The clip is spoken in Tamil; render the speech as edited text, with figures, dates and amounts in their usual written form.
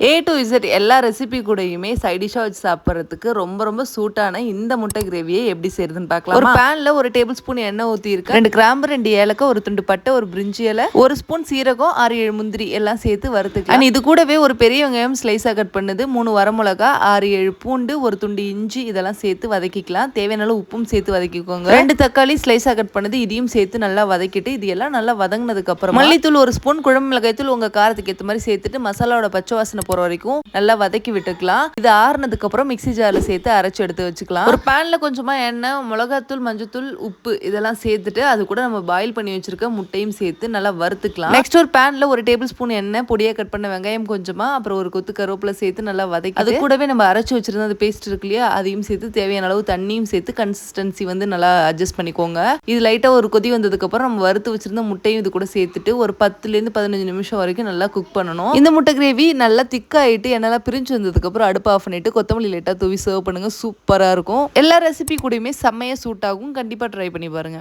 A to Z எல்லா ரெசிபி கூடயுமே சைட் டிஷ்ஷா வச்சு சாப்பிட்றதுக்கு ரொம்ப சூட்டான இந்த முட்டை கிரேவியை எப்படி செய்யறதுன்னு பார்க்கலாம். ஒரு பேன்ல 1 டேபிள் ஸ்பூன் எண்ணெய் ஊற்றி இருக்கு, 2 கிராம்பு, 2 ஏலக்காய், ஒரு துண்டு பட்டை, ஒரு பிரிஞ்சி இலை, 1 ஸ்பூன் சீரகம், 6-7 முந்திரி எல்லாம் சேர்த்து வறுத்துக்கலாம். இது கூடவே ஒரு பெரிய வெங்காயம் ஸ்லைஸா கட் பண்ணது, 3 வரமிளகா, 6-7 பூண்டு, ஒரு துண்டு இஞ்சி இதெல்லாம் சேர்த்து வதக்கிக்கலாம். தேவையான அளவு உப்பும் சேர்த்து வதக்கிக்கோங்க. 2 தக்காளி ஸ்லைஸா கட் பண்ணது இதையும் சேர்த்து நல்லா வதக்கிட்டு இது எல்லாம் நல்லா வதங்கினதுக்கு அப்புறம் மல்லித்தூள் 1 ஸ்பூன், குழம்பு மிளகாய் தூள் உங்க காரத்துக்கு ஏற்ற மாதிரி சேர்த்துட்டு மசாலாவோட பச்சை வாசனை போற வரைக்கும் நல்லா வதக்கி விட்டுக்கலாம். இது ஆறுனதுக்கு அப்புறம் மிக்ஸி ஜார்ல சேர்த்து அரைச்சு எடுத்து வச்சுக்கலாம். ஒரு பேன்ல கொஞ்சமா எண்ணெய், மிளகாத்தூள், மஞ்சத்தூள், உப்பு இதெல்லாம் சேர்த்துட்டு அது கூட நம்ம பாயில் பண்ணி வச்சிருக்க முட்டையும் சேர்த்து நல்லா வறுத்துக்கலாம். நெக்ஸ்ட் ஒரு பேன்ல 1 டேபிள் ஸ்பூன் எண்ணெய், பொடியா கட் பண்ண வெங்காயம் கொஞ்சமா, அப்புறம் ஒரு கொத்து கருவேப்பிலை சேர்த்து நல்லா வதக்கி அது கூடவே நம்ம அரைச்சு வச்சிருந்த அந்த பேஸ்ட் இருக்கு இல்லையா, அதையும் சேர்த்து தேவையான அளவு தண்ணியும் சேர்த்து கன்சிஸ்டன்சி வந்து நல்லா அட்ஜஸ்ட் பண்ணிக்கோங்க. இது லைட்டா ஒரு கொதி வந்ததுக்கு அப்புறம் நம்ம வறுத்து வச்சிருந்த முட்டையும் இது கூட சேர்த்துட்டு ஒரு 10 to 15 நிமிஷம் வரைக்கும் நல்லா குக் பண்ணணும். இந்த முட்டை கிரேவி நல்லா திக்காயிட்டு எண்ணெல்லாம் பிரிஞ்சு வந்ததுக்கு அப்புறம் அடுப்பு ஆஃப் பண்ணிட்டு கொத்தமல்லி லைட்டா தூவி சர்வ் பண்ணுங்க. சூப்பரா இருக்கும். எல்லா ரெசிபி கூடயுமே செம்மையா சூட் ஆகும். கண்டிப்பா ட்ரை பண்ணி பாருங்க.